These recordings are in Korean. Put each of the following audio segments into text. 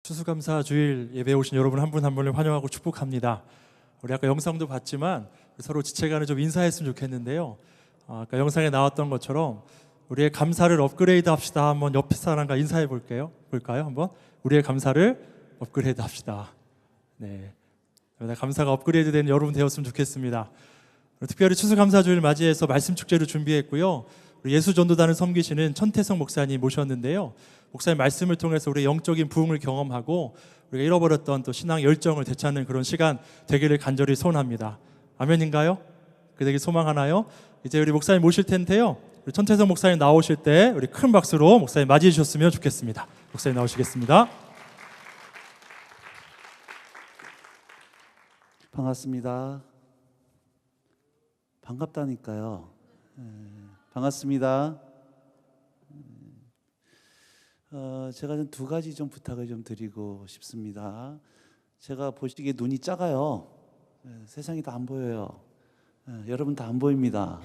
추수감사 주일 예배에 오신 여러분 한 분 한 분을 환영하고 축복합니다. 우리 아까 영상도 봤지만 서로 지체간에 좀 인사했으면 좋겠는데요. 아까 영상에 나왔던 것처럼 우리의 감사를 업그레이드 합시다. 한번 옆 사람과 인사해 볼까요? 한번 우리의 감사를 업그레이드 합시다. 네, 감사가 업그레이드 된 여러분 되었으면 좋겠습니다. 특별히 추수감사 주일 맞이해서 말씀 축제를 준비했고요. 우리 예수전도단을 섬기시는 천태성 목사님 모셨는데요. 목사님 말씀을 통해서 우리 영적인 부흥을 경험하고 우리가 잃어버렸던 또 신앙 열정을 되찾는 그런 시간 되기를 간절히 소원합니다. 아멘인가요? 그 되길 소망하나요? 이제 우리 목사님 모실 텐데요. 우리 천태성 목사님 나오실 때 우리 큰 박수로 목사님 맞이해 주셨으면 좋겠습니다. 목사님 나오시겠습니다. 반갑습니다. 반갑다니까요. 반갑습니다. 제가 좀 두 가지 좀 부탁을 좀 드리고 싶습니다. 제가 보시기에 눈이 작아요. 세상이 다 안 보여요. 여러분 다 안 보입니다.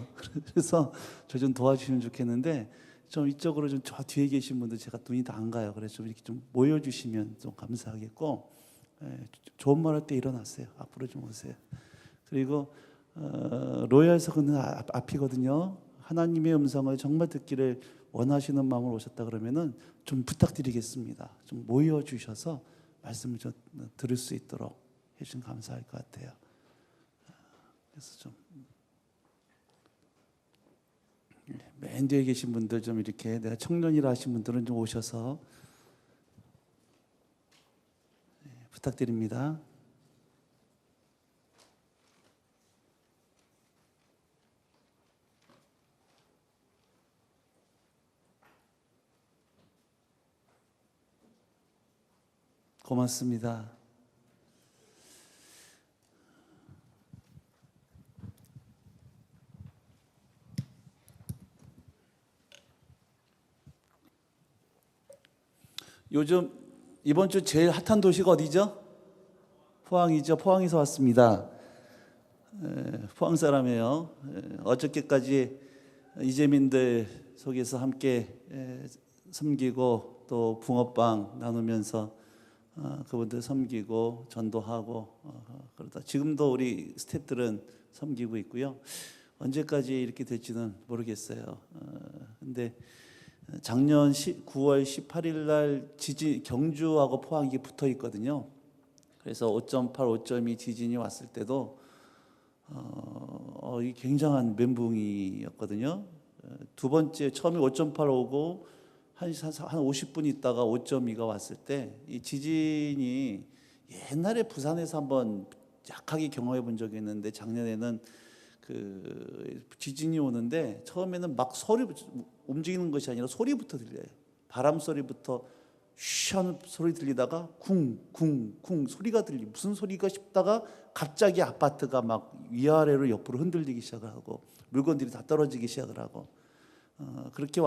그래서 저 좀 도와주시면 좋겠는데 좀 이쪽으로 좀 저 뒤에 계신 분들 제가 눈이 다 안 가요. 그래서 좀 이렇게 좀 모여주시면 좀 감사하겠고, 좋은 말 할 때 일어나세요. 앞으로 좀 오세요. 그리고 로얄석은 앞이거든요. 하나님의 음성을 정말 듣기를 원하시는 마음으로 오셨다 그러면은 좀 부탁드리겠습니다. 좀 모여 주셔서 말씀을 좀 들을 수 있도록 해주시면 감사할 것 같아요. 그래서 좀 맨 뒤에 계신 분들 좀 이렇게 내가 청년이라 하신 분들은 좀 오셔서 부탁드립니다. 고맙습니다. 요즘 이번 주 제일 핫한 도시가 어디죠? 포항이죠. 포항에서 왔습니다. 포항 사람이에요. 어저께까지 이재민들 속에서 함께 섬기고 또 붕어빵 나누면서 그분들 섬기고 전도하고 그러다 지금도 우리 스태프들은 섬기고 있고요. 언제까지 이렇게 될지는 모르겠어요. 근데 작년 9월 18일 날 지진 경주하고 포항이 붙어 있거든요. 그래서 5.8, 5.2 지진이 왔을 때도 이 굉장한 멘붕이었거든요. 두 번째 처음에 5.8 오고 한 50분 있다가 5.2가 왔을 때 이 지진이 옛날에 부산에서 한번 약하게 경험해 본 적이 있는데 작년에는 그 지진이 오는데 처음에는 막 소리 움직이는 것이 아니라 소리부터 들려요. 바람 소리부터 쉬한 소리 들리다가 쿵쿵쿵 소리가 들리 무슨 소리가 싶다가 갑자기 아파트가 막 위아래로 옆으로 흔들리기 시작을 하고 물건들이 다 떨어지기 시작을 하고 그렇게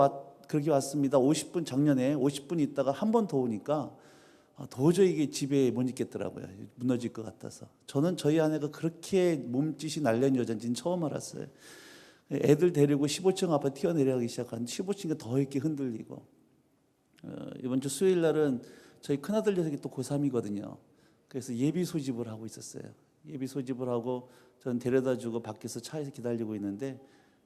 왔습니다. 50분 작년에 50분 있다가 한 번 더 오니까 도저히 이게 집에 못 있겠더라고요. 무너질 것 같아서. 저는 저희 아내가 그렇게 몸짓이 날렵은 여자인지는 처음 알았어요. 애들 데리고 15층 아파트 튀어내려가기 시작하는데 15층이 더 이렇게 흔들리고 이번 주 수요일 날은 저희 큰아들 녀석이 또 고3이거든요. 그래서 예비 소집을 하고 있었어요. 예비 소집을 하고 저는 데려다주고 밖에서 차에서 기다리고 있는데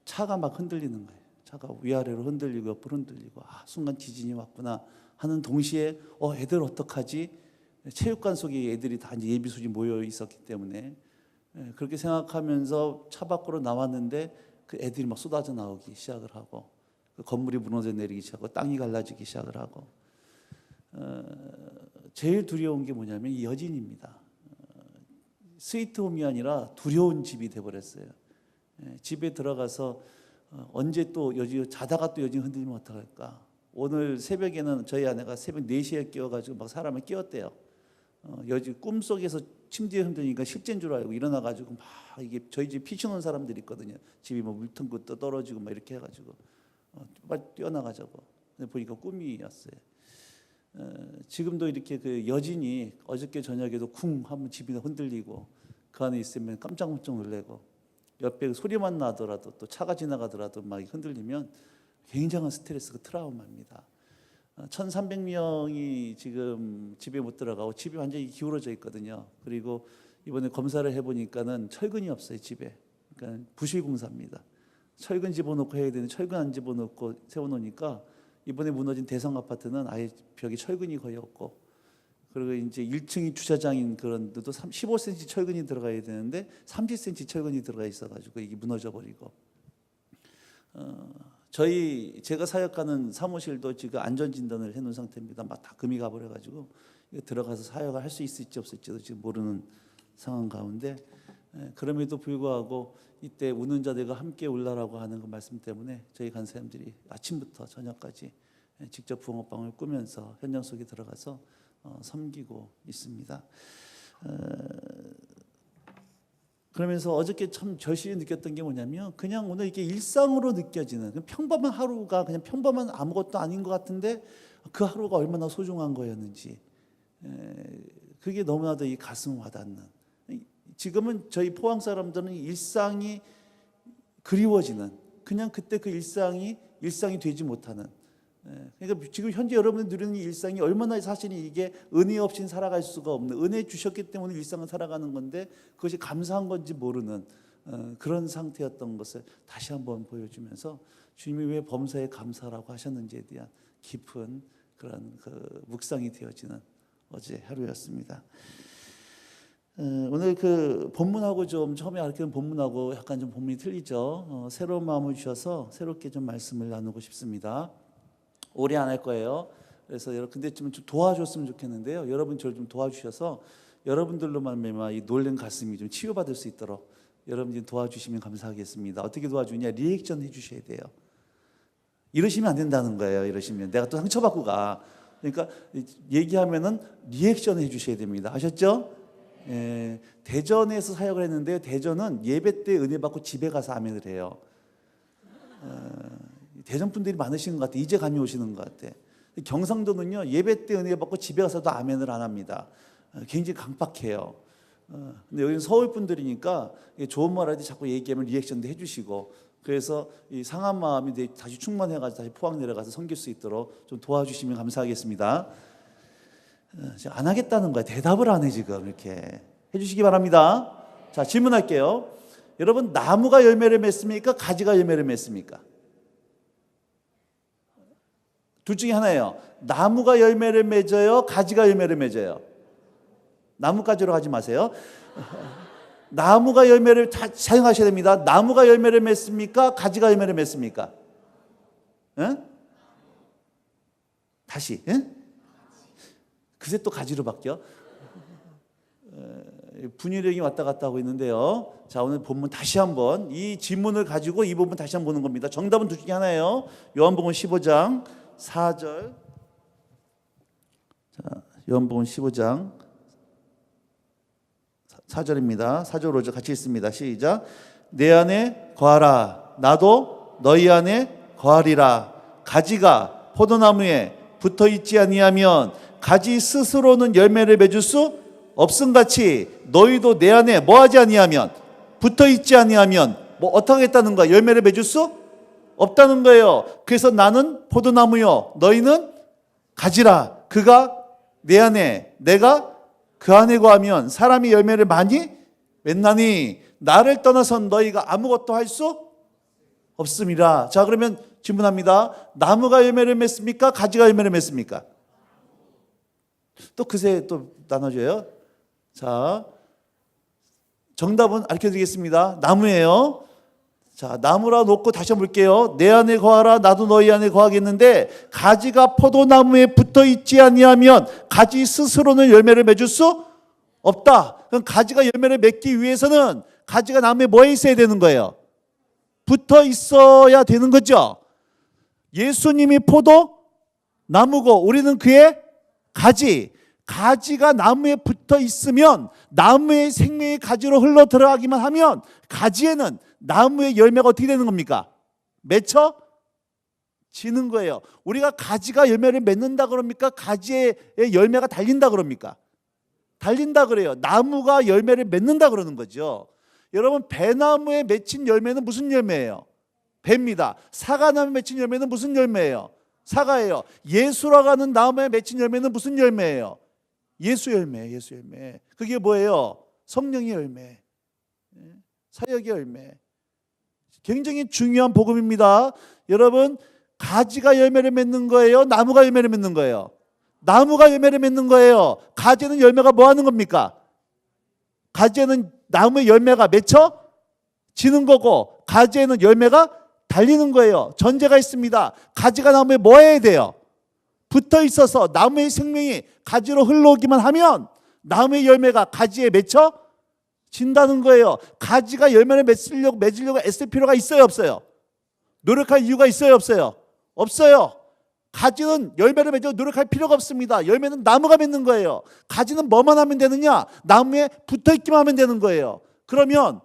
차가 막 흔들리는 거예요. 차가 위아래로 흔들리고 옆으로 흔들리고 순간 지진이 왔구나 하는 동시에 애들 어떡하지? 체육관 속에 애들이 다 이제 예비 소집 모여 있었기 때문에 그렇게 생각하면서 차 밖으로 나왔는데 그 애들이 막 쏟아져 나오기 시작을 하고 그 건물이 무너져 내리기 시작하고 땅이 갈라지기 시작을 하고 제일 두려운 게 뭐냐면 이 여진입니다. 스위트홈이 아니라 두려운 집이 돼버렸어요. 집에 들어가서 언제 또 여진 자다가 또 여진 흔들리면 어떡할까? 오늘 새벽에는 저희 아내가 새벽 4시에 깨워가지고 막 사람을 깨웠대요. 여진 꿈속에서 침대에 흔들리니까 실제인 줄 알고 일어나가지고 막 이게 저희 집 피신 온 사람들이 있거든요. 집이 뭐 물통도 떨어지고 막 이렇게 해가지고 빨리 뛰어나가자고. 근데 보니까 꿈이었어요. 지금도 이렇게 그 여진이 어저께 저녁에도 쿵 하면 집이 흔들리고 그 안에 있으면 깜짝깜짝 놀래고 옆에 소리만 나더라도 또 차가 지나가더라도 막 흔들리면 굉장한 스트레스가 트라우마입니다. 1,300명이 지금 집에 못 들어가고 집이 완전히 기울어져 있거든요. 그리고 이번에 검사를 해보니까는 철근이 없어요, 집에. 그러니까 부실공사입니다. 철근 집어넣고 해야 되는데 철근 안 집어넣고 세워놓으니까 이번에 무너진 대성 아파트는 아예 벽에 철근이 거의 없고, 그리고 이제 1층이 주차장인 그런 데도 15cm 철근이 들어가야 되는데 30cm 철근이 들어가 있어가지고 이게 무너져 버리고, 제가 사역하는 사무실도 지금 안전진단을 해놓은 상태입니다. 막 다 금이 가버려가지고 들어가서 사역을 할 수 있을지 없을지도 지금 모르는 상황 가운데, 그럼에도 불구하고 이때 우는 자들과 함께 울라라고 하는 그 말씀 때문에 저희 간사님들이 아침부터 저녁까지 직접 붕어빵을 꾸면서 현장 속에 들어가서 섬기고 있습니다. 그러면서 어저께 참 절실히 느꼈던 게 뭐냐면, 그냥 오늘 이게 일상으로 느껴지는 평범한 하루가 그냥 평범한 아무것도 아닌 것 같은데 그 하루가 얼마나 소중한 거였는지, 그게 너무나도 이 가슴 와닿는. 지금은 저희 포항 사람들은 일상이 그리워지는, 그냥 그때 그 일상이 되지 못하는, 그러니까 지금 현재 여러분이 누리는 일상이 얼마나 사실은 이게 은혜 없이는 살아갈 수가 없는, 은혜 주셨기 때문에 일상을 살아가는 건데 그것이 감사한 건지 모르는 그런 상태였던 것을 다시 한번 보여주면서 주님이 왜 범사에 감사라고 하셨는지에 대한 깊은 그런 그 묵상이 되어지는 어제 하루였습니다. 오늘 그 본문하고 좀 처음에 가르치는 본문하고 약간 좀 본문이 틀리죠. 새로운 마음을 주셔서 새롭게 좀 말씀을 나누고 싶습니다. 오래 안 할 거예요. 그래서 근데 좀 도와줬으면 좋겠는데요. 여러분 저를 좀 도와주셔서 여러분들로만 말미암아 이 놀란 가슴이 좀 치유받을 수 있도록 여러분들이 도와주시면 감사하겠습니다. 어떻게 도와주냐? 리액션 해주셔야 돼요. 이러시면 안 된다는 거예요. 이러시면 내가 또 상처받고 가. 그러니까 얘기하면은 리액션 해주셔야 됩니다. 아셨죠? 대전에서 사역을 했는데 대전은 예배 때 은혜 받고 집에 가서 아멘을 해요. 대전 분들이 많으신 것 같아. 이제 감이 오시는 것 같아. 경상도는요, 예배 때 은혜 받고 집에 가서도 아멘을 안 합니다. 굉장히 강박해요. 근데 여기는 서울 분들이니까 좋은 말 할 때 자꾸 얘기하면 리액션도 해주시고, 그래서 이 상한 마음이 다시 충만해가지고 다시 포항 내려가서 섬길 수 있도록 좀 도와주시면 감사하겠습니다. 안 하겠다는 거야. 대답을 안 해 지금. 이렇게 해주시기 바랍니다. 자, 질문할게요. 여러분, 나무가 열매를 맺습니까? 가지가 열매를 맺습니까? 둘 중에 하나예요. 나무가 열매를 맺어요? 가지가 열매를 맺어요? 나무가지로 가지 마세요. 나무가 열매를 사용하셔야 됩니다. 나무가 열매를 맺습니까? 가지가 열매를 맺습니까? 응? 다시. 응? 그새 또 가지로 바뀌어. 분열력이 왔다 갔다 하고 있는데요. 자, 오늘 본문 다시 한번 이 질문을 가지고 이 부분 다시 한번 보는 겁니다. 정답은 둘 중에 하나예요. 요한복음 15장 4절. 자, 요한복음 15장 4절입니다. 4절 5절 같이 읽습니다. 시작. 내 안에 거하라. 나도 너희 안에 거하리라. 가지가 포도나무에 붙어 있지 아니하면 가지 스스로는 열매를 맺을 수 없음같이 너희도 내 안에 뭐하지 아니하면, 붙어 있지 아니하면 뭐 어떻게 하겠다는 거야? 열매를 맺을 수 없다는 거예요. 그래서 나는 포도나무요 너희는 가지라. 그가 내 안에 내가 그 안에 거하면 사람이 열매를 많이 맺나니 나를 떠나선 너희가 아무것도 할 수 없음이라. 자, 그러면 질문합니다. 나무가 열매를 맺습니까? 가지가 열매를 맺습니까? 또 그새 또 나눠줘요. 자, 정답은 알려드리겠습니다. 나무예요. 자, 나무라 놓고 다시 한번 볼게요. 내 안에 거하라. 나도 너희 안에 거하겠는데 가지가 포도나무에 붙어 있지 아니하면 가지 스스로는 열매를 맺을 수 없다. 그럼 가지가 열매를 맺기 위해서는 가지가 나무에 뭐에 있어야 되는 거예요? 붙어 있어야 되는 거죠. 예수님이 포도나무고 우리는 그의 가지. 가지가 나무에 붙어 있으면 나무의 생명의 가지로 흘러 들어가기만 하면 가지에는 나무의 열매가 어떻게 되는 겁니까? 맺혀지는 거예요. 우리가 가지가 열매를 맺는다 그럽니까? 가지에 열매가 달린다 그럽니까? 달린다 그래요. 나무가 열매를 맺는다 그러는 거죠. 여러분, 배나무에 맺힌 열매는 무슨 열매예요? 배입니다. 사과나무에 맺힌 열매는 무슨 열매예요? 사과예요. 예수라고 하는 나무에 맺힌 열매는 무슨 열매예요? 예수 열매, 예수 열매. 그게 뭐예요? 성령의 열매, 사역의 열매. 굉장히 중요한 복음입니다. 여러분, 가지가 열매를 맺는 거예요? 나무가 열매를 맺는 거예요? 나무가 열매를 맺는 거예요. 가지는 열매가 뭐 하는 겁니까? 가지에는 나무의 열매가 맺혀지는 거고, 가지에는 열매가 달리는 거예요. 전제가 있습니다. 가지가 나무에 뭐 해야 돼요? 붙어 있어서 나무의 생명이 가지로 흘러오기만 하면 나무의 열매가 가지에 맺혀진다는 거예요. 가지가 열매를 맺으려고 애쓸 필요가 있어요, 없어요? 노력할 이유가 있어요, 없어요? 없어요. 가지는 열매를 맺으려고 노력할 필요가 없습니다. 열매는 나무가 맺는 거예요. 가지는 뭐만 하면 되느냐? 나무에 붙어 있기만 하면 되는 거예요. 그러면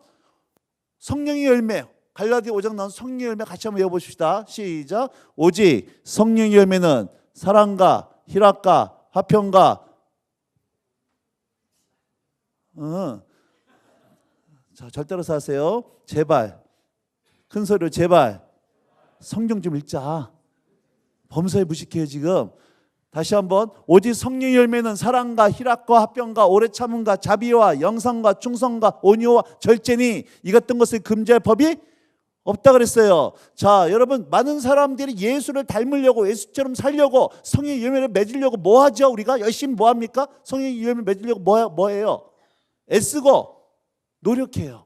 성령의 열매, 갈라디아 5장 나온 성령의 열매 같이 한번 외워보십시다. 시작. 오직 성령의 열매는 사랑과 희락과 화평과 자, 절 따라서 하세요. 제발, 큰 소리로 제발 성경 좀 읽자. 범사에 무식해요 지금. 다시 한번. 오직 성령의 열매는 사랑과 희락과 화평과 오래 참음과 자비와 영상과 충성과 온유와 절제니 이 같은 것을 금지할 법이 없다 그랬어요. 자, 여러분, 많은 사람들이 예수를 닮으려고, 예수처럼 살려고, 성령의 열매를 맺으려고 뭐 하죠? 우리가 열심히 뭐 합니까? 성령의 열매를 맺으려고 뭐 해요? 애쓰고 노력해요.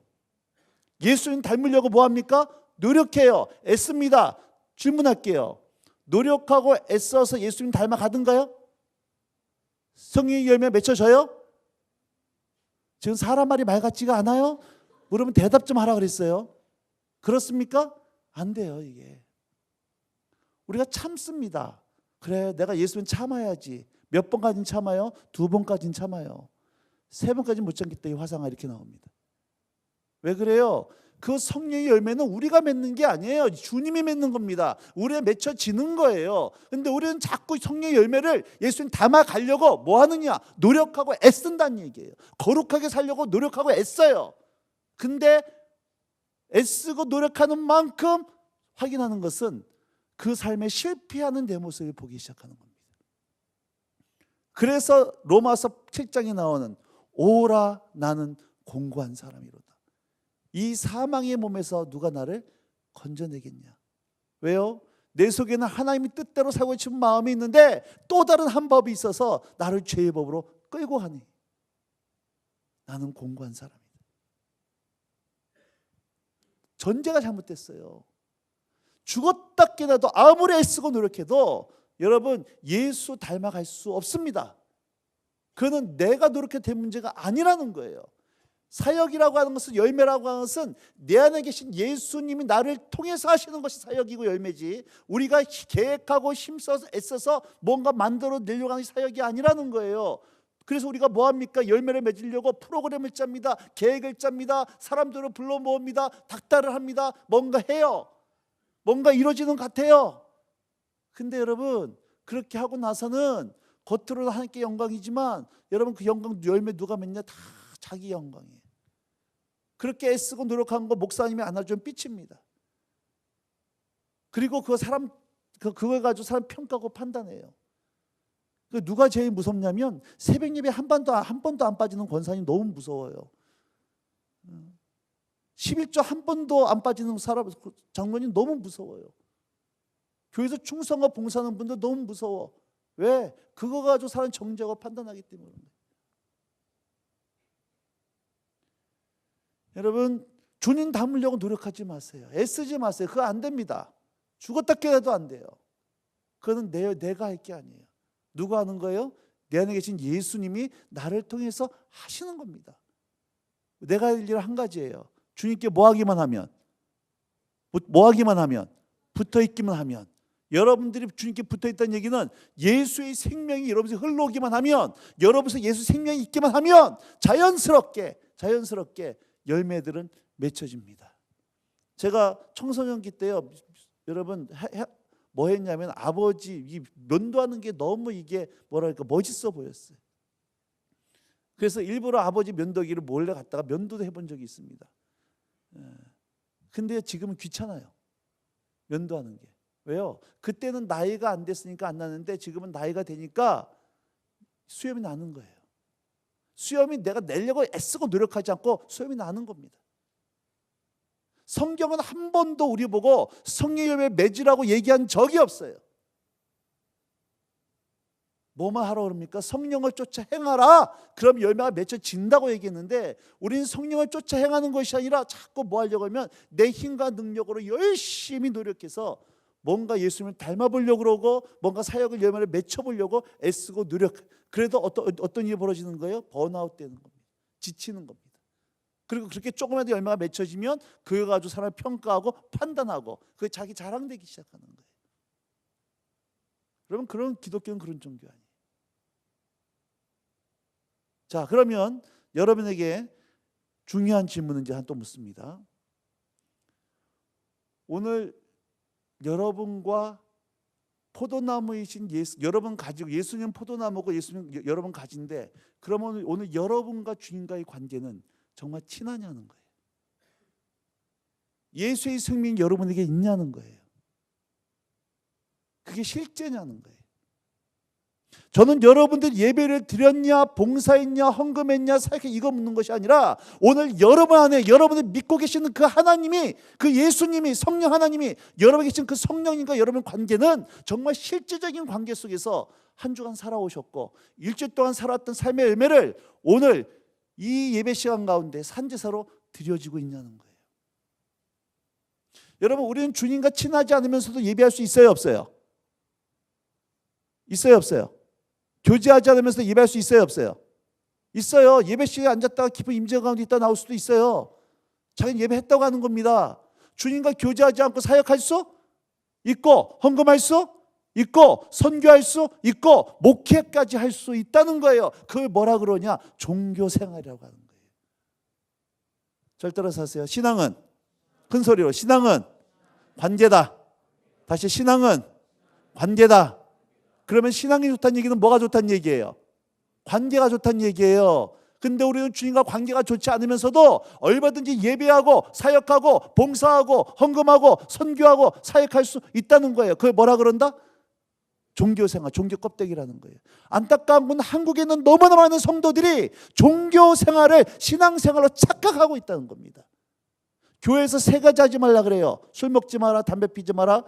예수님 닮으려고 뭐 합니까? 노력해요. 애씁니다. 질문할게요. 노력하고 애써서 예수님 닮아가든가요? 성령의 열매 맺혀져요? 지금 사람 말이 말 같지가 않아요? 물으면 대답 좀 하라 그랬어요. 그렇습니까? 안 돼요, 이게. 우리가 참습니다. 그래, 내가 예수님 참아야지. 몇 번까지는 참아요? 2번까지는 참아요. 3번까지는 못 참겠다. 이 화상화 이렇게 나옵니다. 왜 그래요? 그 성령의 열매는 우리가 맺는 게 아니에요. 주님이 맺는 겁니다. 우리에 맺혀지는 거예요. 근데 우리는 자꾸 성령의 열매를 예수님 담아가려고 뭐 하느냐? 노력하고 애쓴다는 얘기예요. 거룩하게 살려고 노력하고 애써요. 근데 애쓰고 노력하는 만큼 확인하는 것은 그 삶에 실패하는 내 모습을 보기 시작하는 겁니다. 그래서 로마서 7장에 나오는 오라 나는 공고한 사람이로다. 이 사망의 몸에서 누가 나를 건져내겠냐? 왜요? 내 속에는 하나님이 뜻대로 살고 싶은 마음이 있는데 또 다른 한 법이 있어서 나를 죄의 법으로 끌고 가니 나는 공고한 사람이다. 전제가 잘못됐어요. 죽었다 깨나도 아무리 애쓰고 노력해도 여러분 예수 닮아갈 수 없습니다. 그는 내가 노력해도 된 문제가 아니라는 거예요. 사역이라고 하는 것은, 열매라고 하는 것은 내 안에 계신 예수님이 나를 통해서 하시는 것이 사역이고 열매지, 우리가 계획하고 힘써서 애써서 뭔가 만들어 내려고 하는 사역이 아니라는 거예요. 그래서 우리가 뭐합니까? 열매를 맺으려고 프로그램을 짭니다. 계획을 짭니다. 사람들을 불러 모읍니다. 닥달을 합니다. 뭔가 해요. 뭔가 이루어지는 것 같아요. 근데 여러분, 그렇게 하고 나서는 겉으로는 하나님께 영광이지만 여러분, 그 영광 열매 누가 맺냐? 다 자기 영광이에요. 그렇게 애쓰고 노력한 거 목사님이 안 해주면 삐칩니다. 그리고 그걸 가지고 사람 평가하고 판단해요. 누가 제일 무섭냐면 새벽 예배 한 번도 안 빠지는 권사님 너무 무서워요. 11조 한 번도 안 빠지는 사람 장로님 너무 무서워요. 교회에서 충성과 봉사하는 분들 너무 무서워. 왜? 그거 가지고 사람 정죄하고 판단하기 때문에. 여러분, 주님 닮으려고 노력하지 마세요. 애쓰지 마세요. 그거 안 됩니다. 죽었다 깨어도 안 돼요. 그거는 내가 할 게 아니에요. 누가 하는 거예요? 내 안에 계신 예수님이 나를 통해서 하시는 겁니다. 내가 할 일은 한 가지예요. 주님께 뭐 하기만 하면 붙어 있기만 하면, 여러분들이 주님께 붙어 있다는 얘기는 예수의 생명이 여러분에게 흘러오기만 하면, 여러분에서 예수 생명이 있기만 하면 자연스럽게 열매들은 맺혀집니다. 제가 청소년기 때요, 여러분 뭐 했냐면 아버지 이 면도하는 게 너무 이게 뭐랄까 멋있어 보였어요. 그래서 일부러 아버지 면도기를 몰래 갖다가 면도도 해본 적이 있습니다. 근데 지금은 귀찮아요, 면도하는 게. 왜요? 그때는 나이가 안 됐으니까 안 나는데 지금은 나이가 되니까 수염이 나는 거예요. 수염이 내가 내려고 애쓰고 노력하지 않고 수염이 나는 겁니다. 성경은 한 번도 우리 보고 성령 열매 맺으라고 얘기한 적이 없어요. 뭐만 하라 그럽니까? 성령을 쫓아 행하라. 그럼 열매가 맺혀진다고 얘기했는데 우리는 성령을 쫓아 행하는 것이 아니라 자꾸 뭐 하려고 하면 내 힘과 능력으로 열심히 노력해서 뭔가 예수님을 닮아보려고 그러고 뭔가 사역을 열매를 맺혀보려고 애쓰고 노력. 그래도 어떤 일이 벌어지는 거예요? 번아웃 되는 겁니다. 지치는 겁니다. 그리고 그렇게 조금이라도 열매가 맺혀지면 그거 가지고 사람을 평가하고 판단하고 그게 자기 자랑되기 시작하는 거예요. 여러분, 그런 기독교는 그런 종교 아니에요. 자, 그러면 여러분에게 중요한 질문을 이제 또 묻습니다. 오늘 여러분과 포도나무이신 예수, 여러분 가지고 예수님 포도나무고 예수님 여러분 가진데, 그러면 오늘 여러분과 주님과의 관계는 정말 친하냐는 거예요. 예수의 생명이 여러분에게 있냐는 거예요. 그게 실제냐는 거예요. 저는 여러분들 예배를 드렸냐, 봉사했냐, 헌금했냐, 사역했냐 이거 묻는 것이 아니라 오늘 여러분 안에 여러분이 믿고 계시는 그 하나님이, 그 예수님이, 성령 하나님이 여러분에 계신 그 성령님과 여러분 관계는 정말 실제적인 관계 속에서 한 주간 살아오셨고 일주일 동안 살았던 삶의 열매를 오늘 이 예배 시간 가운데 산제사로 드려지고 있냐는 거예요. 여러분, 우리는 주님과 친하지 않으면서도 예배할 수 있어요, 없어요? 있어요, 없어요? 교제하지 않으면서 예배할 수 있어요, 없어요? 있어요. 예배 시간에 앉았다가 깊은 임재 가운데 있다 나올 수도 있어요. 자기는 예배했다고 하는 겁니다. 주님과 교제하지 않고 사역할 수 있고, 헌금할 수 있고, 선교할 수 있고, 목회까지 할 수 있다는 거예요. 그걸 뭐라 그러냐? 종교 생활이라고 하는 거예요. 절 따라서 하세요. 신앙은, 큰 소리로, 신앙은 관계다. 다시, 신앙은 관계다. 그러면 신앙이 좋다는 얘기는 뭐가 좋다는 얘기예요? 관계가 좋다는 얘기예요. 근데 우리는 주님과 관계가 좋지 않으면서도 얼마든지 예배하고 사역하고 봉사하고 헌금하고 선교하고 사역할 수 있다는 거예요. 그걸 뭐라 그런다? 종교생활, 종교 껍데기라는 거예요. 안타까운 건 한국에는 너무나 많은 성도들이 종교생활을 신앙생활로 착각하고 있다는 겁니다. 교회에서 세 가지 하지 말라 그래요. 술 먹지 마라, 담배 피지 마라,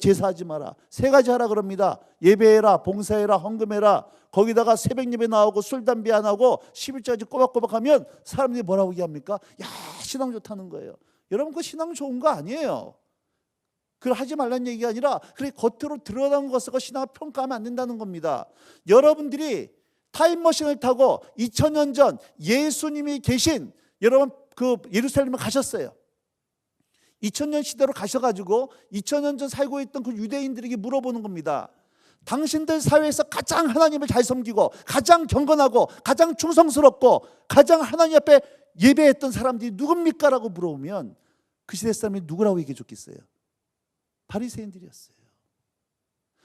제사하지 마라. 세 가지 하라 그럽니다. 예배해라, 봉사해라, 헌금해라. 거기다가 새벽 예배 나오고 술 담배 안 하고 11조까지 꼬박꼬박 하면 사람들이 뭐라고 얘기합니까? 야, 신앙 좋다는 거예요. 여러분, 그 신앙 좋은 거 아니에요. 그걸 하지 말라는 얘기가 아니라 그렇게 겉으로 드러난 것을 신앙을 평가하면 안 된다는 겁니다. 여러분들이 타임머신을 타고 2000년 전 예수님이 계신 여러분 그 예루살렘에 가셨어요. 2000년 시대로 가셔가지고 2000년 전 살고 있던 그 유대인들에게 물어보는 겁니다. 당신들 사회에서 가장 하나님을 잘 섬기고 가장 경건하고 가장 충성스럽고 가장 하나님 앞에 예배했던 사람들이 누굽니까? 라고 물어보면 그 시대 사람이 누구라고 얘기해 줬겠어요? 바리새인들이었어요.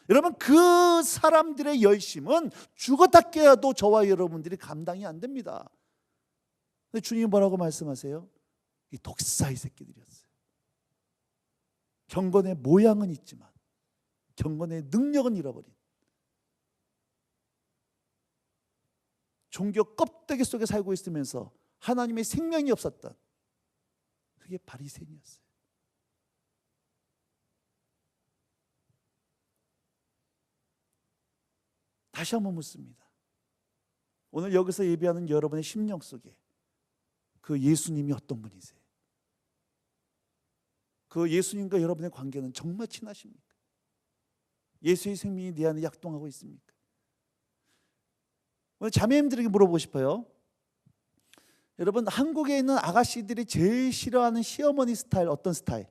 여러분, 그 사람들의 열심은 죽었다 깨어도 저와 여러분들이 감당이 안 됩니다. 근데 주님이 뭐라고 말씀하세요? 이 독사의 새끼들이었어요. 경건의 모양은 있지만 경건의 능력은 잃어버린 종교 껍데기 속에 살고 있으면서 하나님의 생명이 없었던 그게 바리새인이었어요. 다시 한번 묻습니다. 오늘 여기서 예배하는 여러분의 심령 속에 그 예수님이 어떤 분이세요? 그 예수님과 여러분의 관계는 정말 친하십니까? 예수의 생명이 내 안에 약동하고 있습니까? 오늘 자매님들에게 물어보고 싶어요. 여러분, 한국에 있는 아가씨들이 제일 싫어하는 시어머니 스타일 어떤 스타일?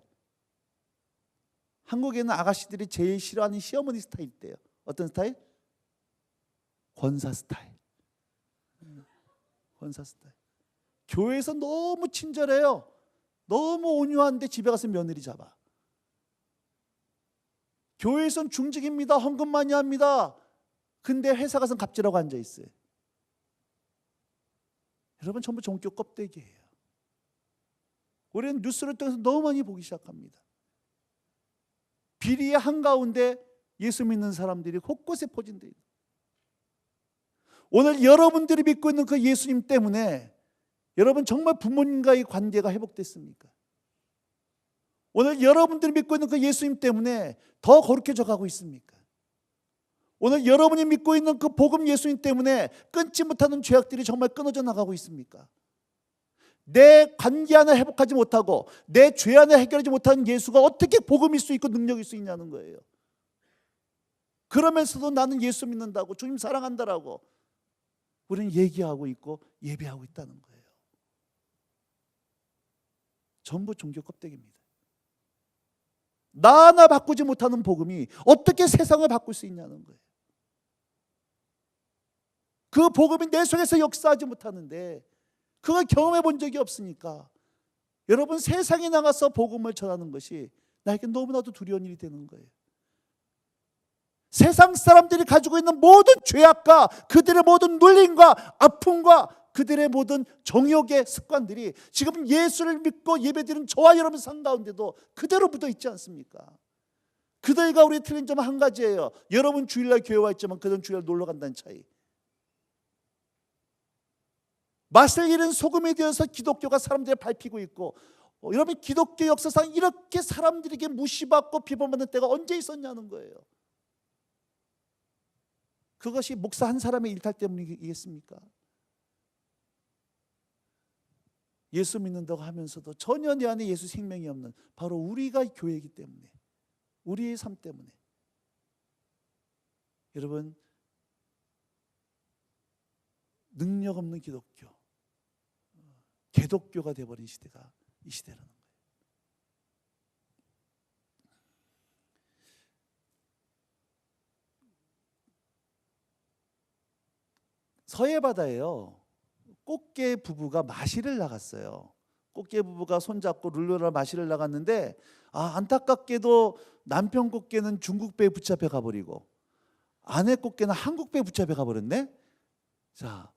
한국에 있는 아가씨들이 제일 싫어하는 시어머니 스타일 있대요. 어떤 스타일? 권사 스타일. 권사 스타일. 교회에서 너무 친절해요. 너무 온유한데 집에 가서 며느리 잡아. 교회에선 중직입니다. 헌금 많이 합니다. 근데 회사 가서는 갑질하고 앉아있어요. 여러분, 전부 종교 껍데기예요. 우리는 뉴스를 통해서 너무 많이 보기 시작합니다. 비리의 한가운데 예수 믿는 사람들이 곳곳에 포진되어 있는, 오늘 여러분들이 믿고 있는 그 예수님 때문에 여러분 정말 부모님과의 관계가 회복됐습니까? 오늘 여러분들이 믿고 있는 그 예수님 때문에 더 거룩해져 가고 있습니까? 오늘 여러분이 믿고 있는 그 복음 예수님 때문에 끊지 못하는 죄악들이 정말 끊어져 나가고 있습니까? 내 관계 하나 회복하지 못하고 내 죄 하나 해결하지 못하는 예수가 어떻게 복음일 수 있고 능력일 수 있냐는 거예요. 그러면서도 나는 예수 믿는다고, 주님 사랑한다라고 우리는 얘기하고 있고 예배하고 있다는 거예요. 전부 종교 껍데기입니다. 나 하나 바꾸지 못하는 복음이 어떻게 세상을 바꿀 수 있냐는 거예요. 그 복음이 내 속에서 역사하지 못하는데 그걸 경험해 본 적이 없으니까 여러분 세상에 나가서 복음을 전하는 것이 나에게 너무나도 두려운 일이 되는 거예요. 세상 사람들이 가지고 있는 모든 죄악과 그들의 모든 눌림과 아픔과 그들의 모든 정욕의 습관들이 지금 예수를 믿고 예배드리는 저와 여러분 상 가운데도 그대로 묻어 있지 않습니까? 그들과 우리 틀린 점 한 가지예요. 여러분 주일날 교회 와 있지만 그들은 주일날 놀러 간다는 차이. 맛을 잃은 소금이 되어서 기독교가 사람들을 밟히고 있고, 여러분 기독교 역사상 이렇게 사람들에게 무시받고 비판받는 때가 언제 있었냐는 거예요. 그것이 목사 한 사람의 일탈 때문이겠습니까? 예수 믿는다고 하면서도 전혀 내 안에 예수 생명이 없는 바로 우리가 교회이기 때문에, 우리의 삶 때문에 여러분 능력 없는 기독교, 개독교가 되어버린 시대가 이 시대라는 거예요. 서해바다에요, 꽃게 부부가 마시를 나갔어요. 꽃게 부부가 손잡고 룰루라 마시를 나갔는데 안타깝게도 남편 꽃게는 중국 배에 붙잡혀 가버리고 아내 꽃게는 한국 배에 붙잡혀 가버렸네. 자,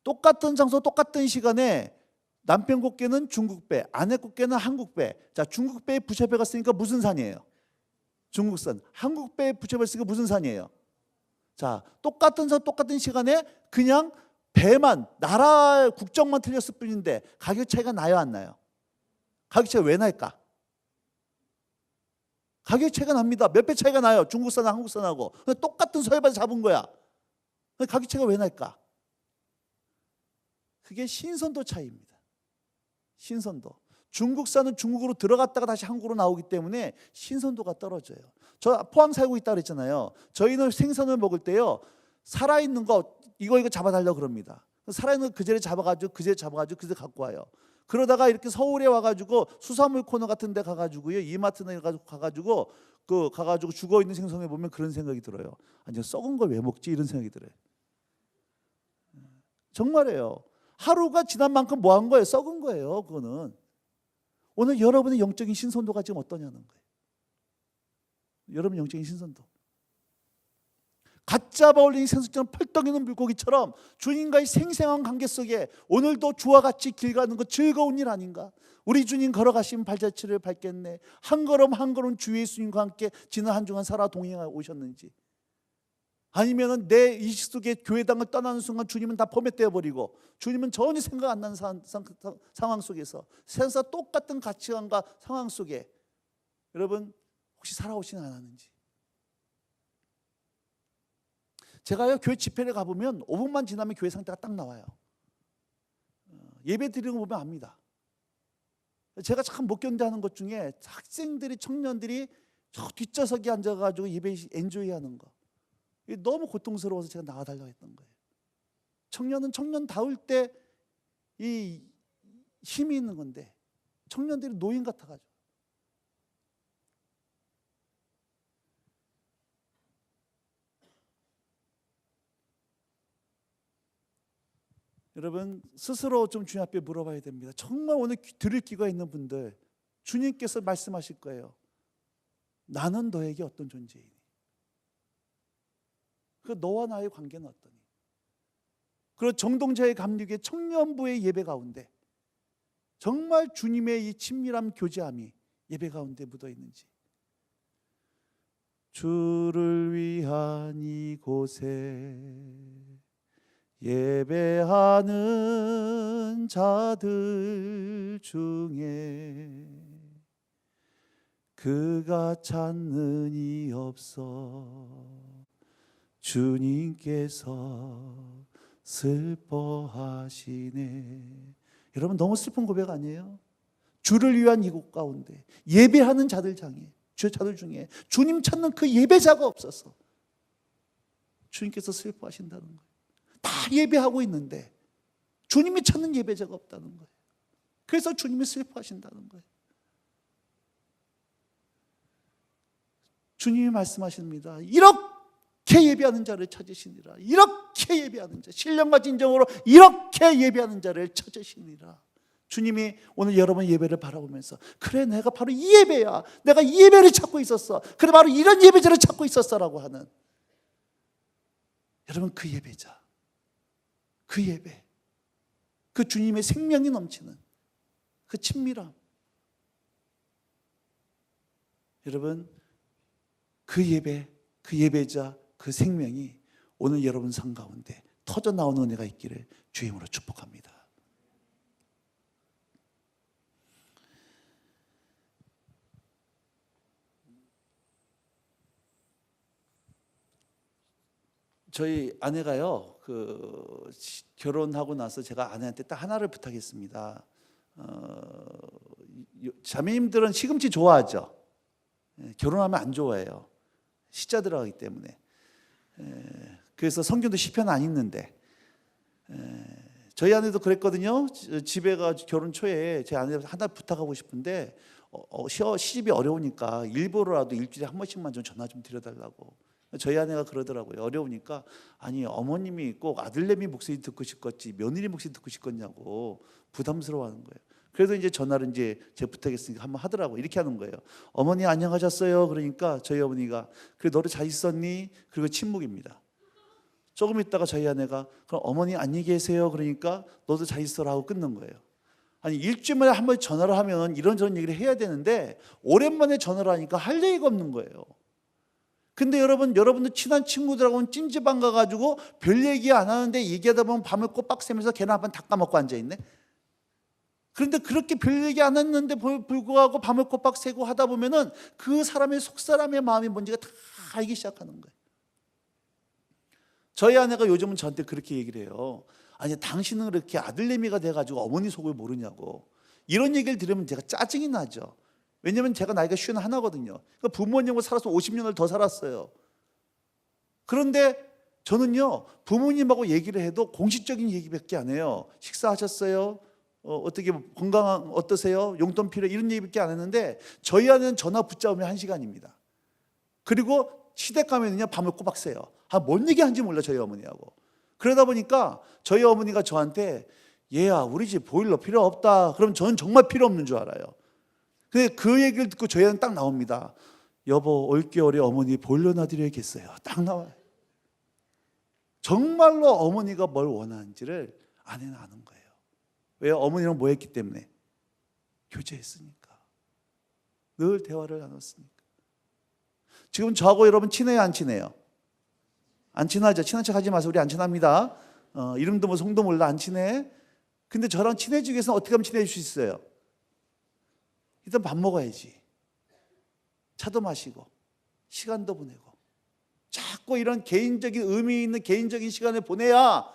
똑같은 장소 똑같은 시간에 남편 꽃게는 중국 배, 아내 꽃게는 한국 배. 자, 중국 배에 붙잡혀 갔으니까 무슨 산이에요? 중국산. 한국 배에 붙잡혀 있으니까 무슨 산이에요? 자, 똑같은 산 똑같은 시간에 그냥 배만, 나라 국적만 틀렸을 뿐인데 가격 차이가 나요, 안 나요? 가격 차이가 왜 날까? 가격 차이가 납니다. 몇 배 차이가 나요, 중국산하고 한국산하고. 똑같은 서해바다 잡은 거야. 가격 차이가 왜 날까? 그게 신선도 차이입니다. 신선도. 중국산은 중국으로 들어갔다가 다시 한국으로 나오기 때문에 신선도가 떨어져요. 저 포항 살고 있다 그랬잖아요. 저희는 생선을 먹을 때요, 살아있는 거 이거 잡아달라고 그럽니다. 살아있는 거 그제를 잡아가지고 그제 갖고 와요. 그러다가 이렇게 서울에 와가지고 수산물 코너 같은 데 가가지고요, 이마트나 가가지고 죽어있는 생선을 보면 그런 생각이 들어요. 아니 썩은 걸 왜 먹지? 이런 생각이 들어요. 정말이에요. 하루가 지난 만큼 뭐 한 거예요? 썩은 거예요. 그거는. 오늘 여러분의 영적인 신선도가 지금 어떠냐는 거예요. 여러분 영적인 신선도. 갓 잡아 올린 생선처럼 펄떡이는 물고기처럼 주님과의 생생한 관계 속에 오늘도 주와 같이 길 가는 거 즐거운 일 아닌가? 우리 주님 걸어가신 발자취를 밟겠네. 한 걸음 한 걸음 주 예수님과 함께 지난 한 주간 살아 동행하고 오셨는지, 아니면은 내 의식 속에 교회당을 떠나는 순간 주님은 다 포맷되어 버리고 주님은 전혀 생각 안 나는 상황 속에서 세상 똑같은 가치관과 상황 속에 여러분 혹시 살아오지는 않았는지. 제가요 교회 집회를 가보면 5분만 지나면 교회 상태가 딱 나와요. 예배 드리는 거 보면 압니다. 제가 참 못 견뎌하는 것 중에 학생들이, 청년들이 저 뒷좌석에 앉아가지고 예배 엔조이하는 거, 이게 너무 고통스러워서 제가 나와달라고 했던 거예요. 청년은 청년다울 때 이 힘이 있는 건데 청년들이 노인 같아가지고. 여러분 스스로 좀 주님 앞에 물어봐야 됩니다. 정말 오늘 들을 귀가 있는 분들, 주님께서 말씀하실 거예요. 나는 너에게 어떤 존재이니? 그 너와 나의 관계는 어떠니? 그리고 정동자의 감리교회 청년부의 예배 가운데 정말 주님의 이 친밀한 교제함이 예배 가운데 묻어 있는지. 주를 위한 이곳에 예배하는 자들 중에 그가 찾는 이 없어 주님께서 슬퍼하시네. 여러분 너무 슬픈 고백 아니에요? 주를 위한 이곳 가운데 예배하는 자들 중에 주님 찾는 그 예배자가 없어서 주님께서 슬퍼하신다는 거예요. 다 예배하고 있는데 주님이 찾는 예배자가 없다는 거예요. 그래서 주님이 슬퍼하신다는 거예요. 주님이 말씀하십니다. 이렇게 예배하는 자를 찾으시니라. 이렇게 예배하는 자, 신령과 진정으로 이렇게 예배하는 자를 찾으시니라. 주님이 오늘 여러분 예배를 바라보면서 그래 내가 바로 이 예배야. 내가 이 예배를 찾고 있었어. 그래 바로 이런 예배자를 찾고 있었어라고 하는 여러분 그 예배자, 그 예배, 그 주님의 생명이 넘치는 그 친밀함. 여러분 그 예배, 그 예배자, 그 생명이 오늘 여러분 삶 가운데 터져 나오는 은혜가 있기를 주의 이름으로 축복합니다. 저희 아내가요, 결혼하고 나서 제가 아내한테 딱 하나를 부탁했습니다. 자매님들은 시금치 좋아하죠? 결혼하면 안 좋아해요. 시자 들어가기 때문에. 그래서 성경도 시편 안 읽는데, 저희 아내도 그랬거든요. 집에 가 결혼 초에 제 아내한테 하나 부탁하고 싶은데 시집이 어려우니까 일부러라도 일주일에 한 번씩만 좀 전화 좀 드려달라고. 저희 아내가 그러더라고요. 어려우니까 아니 어머님이 꼭 아들내미 목소리 듣고 싶겠지 며느리 목소리 듣고 싶겠냐고 부담스러워하는 거예요. 그래도 이제 전화를 이제 제가 부탁했으니까 한번 하더라고요. 이렇게 하는 거예요. 어머니 안녕하셨어요. 그러니까 저희 어머니가 그래 너도 잘 있었니? 그리고 침묵입니다. 조금 있다가 저희 아내가 그럼 어머니 안녕히 계세요. 그러니까 너도 잘 있어라 하고 끊는 거예요. 아니 일주일에 한 번 전화를 하면 이런저런 얘기를 해야 되는데 오랜만에 전화를 하니까 할 얘기가 없는 거예요. 근데 여러분들 친한 친구들하고는 찜질방 가가지고 별 얘기 안 하는데 얘기하다 보면 밤을 꼬박 새면서 걔는 한번 다 까먹고 앉아있네. 그런데 그렇게 별 얘기 안 했는데 불구하고 밤을 꼬박 새고 하다 보면은 그 사람의 속사람의 마음이 뭔지가 다 알기 시작하는 거예요. 저희 아내가 요즘은 저한테 그렇게 얘기를 해요. 아니 당신은 그렇게 아들내미가 돼가지고 어머니 속을 모르냐고. 이런 얘기를 들으면 제가 짜증이 나죠. 왜냐하면 제가 나이가 51거든요. 그러니까 부모님하고 살아서 50년을 더 살았어요. 그런데 저는요 부모님하고 얘기를 해도 공식적인 얘기밖에 안 해요. 식사하셨어요? 어떻게 건강 어떠세요? 용돈 필요해? 이런 얘기밖에 안 했는데 저희 아내는 전화 붙잡으면 1시간입니다. 그리고 시댁 가면은요 밤을 꼬박 새요. 뭔 얘기하는지 몰라 저희 어머니하고. 그러다 보니까 저희 어머니가 저한테 얘야 우리 집 보일러 필요 없다. 그럼 저는 정말 필요 없는 줄 알아요. 근데 그 얘기를 듣고 저희는 딱 나옵니다. 여보 올겨울에 어머니 보일러 놔드려야겠어요. 딱 나와요. 정말로 어머니가 뭘 원하는지를 아내는 아는 거예요. 왜요? 어머니랑 뭐 했기 때문에? 교제했으니까. 늘 대화를 나눴으니까. 지금 저하고 여러분 친해요 안 친해요? 안 친하죠? 친한 척 하지 마세요. 우리 안 친합니다. 이름도 뭐 성도 몰라 안 친해. 근데 저랑 친해지기 위해서는 어떻게 하면 친해질 수 있어요? 일단 밥 먹어야지. 차도 마시고 시간도 보내고 자꾸 이런 개인적인 의미 있는 개인적인 시간을 보내야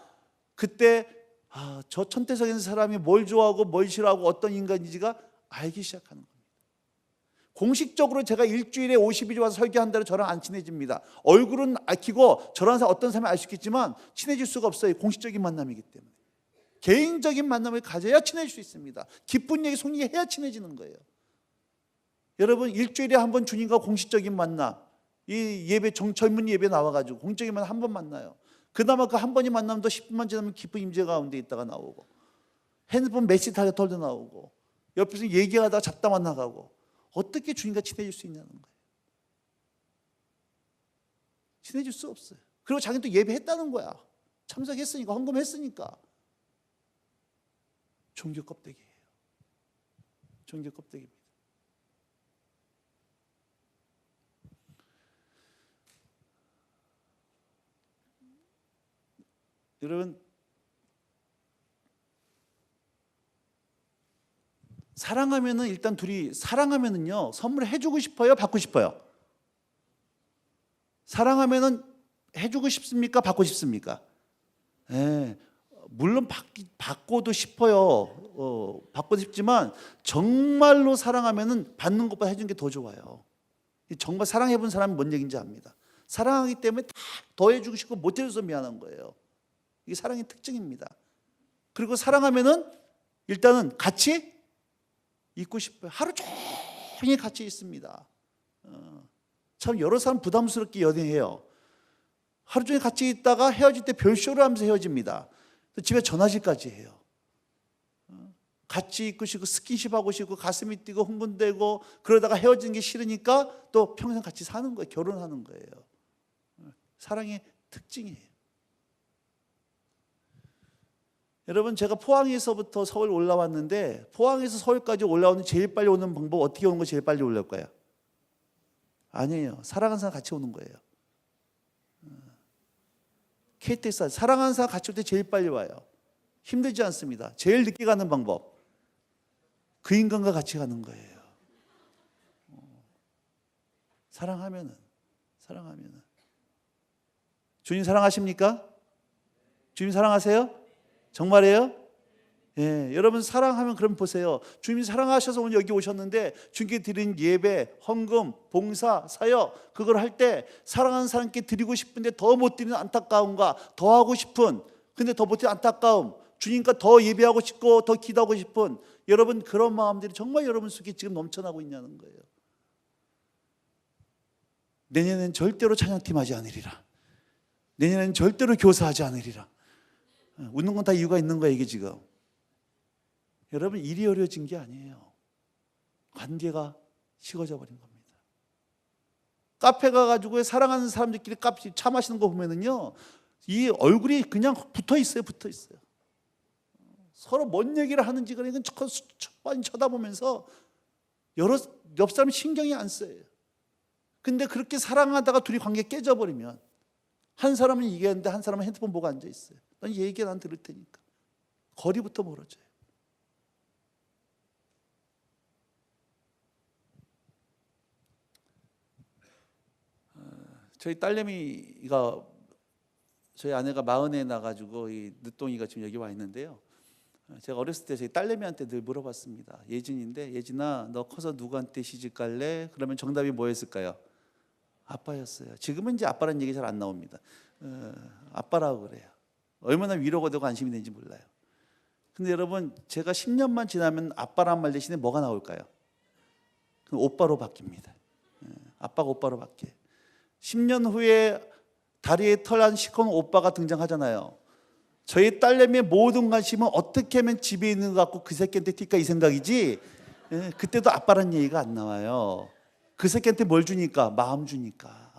그때 저 천태석인 사람이 뭘 좋아하고 뭘 싫어하고 어떤 인간인지가 알기 시작하는 겁니다. 공식적으로 제가 일주일에 50일 와서 설교한다고 저랑 안 친해집니다. 얼굴은 알히고 저랑 어떤 사람이 알 수 있겠지만 친해질 수가 없어요. 공식적인 만남이기 때문에. 개인적인 만남을 가져야 친해질 수 있습니다. 기쁜 얘기 속 얘기 해야 친해지는 거예요. 여러분 일주일에 한 번 주님과 공식적인 만남, 이 예배 젊은 예배 나와가지고 공식적인 만남 한 번 만나요. 그나마 그 한 번이 만나면 10분만 지나면 기쁜 임재 가운데 있다가 나오고 핸드폰 메시지 털도 나오고 옆에서 얘기하다가 잡다만 나가고 어떻게 주님과 친해질 수 있냐는 거예요. 친해질 수 없어요. 그리고 자기는 또 예배했다는 거야. 참석했으니까 헌금했으니까. 종교 껍데기예요. 종교 껍데기입니다. 여러분, 사랑하면은 일단 둘이 사랑하면은요 선물을 해주고 싶어요, 받고 싶어요? 사랑하면은 해주고 싶습니까, 받고 싶습니까? 예, 물론 받고도 싶어요. 받고 싶지만 정말로 사랑하면은 받는 것보다 해주는 게 더 좋아요. 정말 사랑해본 사람은 뭔 얘기인지 압니다. 사랑하기 때문에 다 더 해주고 싶고 못 해줘서 미안한 거예요. 이게 사랑의 특징입니다. 그리고 사랑하면은 일단은 같이 있고 싶어요. 하루 종일 같이 있습니다. 참 여러 사람 부담스럽게 연애해요. 하루 종일 같이 있다가 헤어질 때 별쇼를 하면서 헤어집니다. 집에 전화질까지 해요. 같이 있고 싶고 스킨십 하고 싶고 가슴이 뛰고 흥분되고 그러다가 헤어지는 게 싫으니까 또 평생 같이 사는 거예요. 결혼하는 거예요. 사랑의 특징이에요. 여러분, 제가 포항에서부터 서울 올라왔는데 포항에서 서울까지 올라오는 제일 빨리 오는 방법, 어떻게 오는 거 제일 빨리 올라올 거예요? 아니에요. 사랑하는 사람 같이 오는 거예요. KTX 사랑하는 사람 같이 올 때 제일 빨리 와요. 힘들지 않습니다. 제일 늦게 가는 방법, 그 인간과 같이 가는 거예요. 사랑하면은 주님 사랑하십니까? 주님 사랑하세요? 정말이에요? 예, 여러분 사랑하면 그럼 보세요. 주님이 사랑하셔서 오늘 여기 오셨는데 주님께 드린 예배, 헌금, 봉사, 사역 그걸 할 때 사랑하는 사람께 드리고 싶은데 더 못 드리는 안타까움과 더 하고 싶은 근데 더 못 드리는 안타까움, 주님과 더 예배하고 싶고 더 기도하고 싶은 여러분 그런 마음들이 정말 여러분 속에 지금 넘쳐나고 있냐는 거예요. 내년엔 절대로 찬양팀 하지 않으리라. 내년엔 절대로 교사하지 않으리라. 웃는 건 다 이유가 있는 거예요, 이게 지금. 여러분, 일이 어려워진 게 아니에요. 관계가 식어져 버린 겁니다. 카페 가가지고 사랑하는 사람들끼리 차 마시는 거 보면은요, 이 얼굴이 그냥 붙어 있어요. 서로 뭔 얘기를 하는지 그러니까 뻔히 쳐다보면서 옆 사람 신경이 안 써요. 근데 그렇게 사랑하다가 둘이 관계 깨져버리면 한 사람은 얘기하는데 한 사람은 핸드폰 보고 앉아 있어요. 난 얘기 난 들을 테니까. 거리부터 멀어져요. 저희 딸내미가 저희 아내가 40에 나가지고 이 늦둥이가 지금 여기 와 있는데요. 제가 어렸을 때 저희 딸내미한테 늘 물어봤습니다. 예진인데, 예진아 너 커서 누구한테 시집 갈래? 그러면 정답이 뭐였을까요? 아빠였어요. 지금은 이제 아빠라는 얘기 잘 안 나옵니다. 아빠라고 그래요. 얼마나 위로가 되고 안심이 되는지 몰라요. 근데 여러분, 제가 10년만 지나면 아빠란 말 대신에 뭐가 나올까요? 그럼 오빠로 바뀝니다. 아빠가 오빠로 바뀌어요. 10년 후에 다리에 털난 시커먼 오빠가 등장하잖아요. 저희 딸내미의 모든 관심은 어떻게 하면 집에 있는 것 같고 그 새끼한테 튈까 이 생각이지, 그때도 아빠란 얘기가 안 나와요. 그 새끼한테 뭘 주니까? 마음 주니까.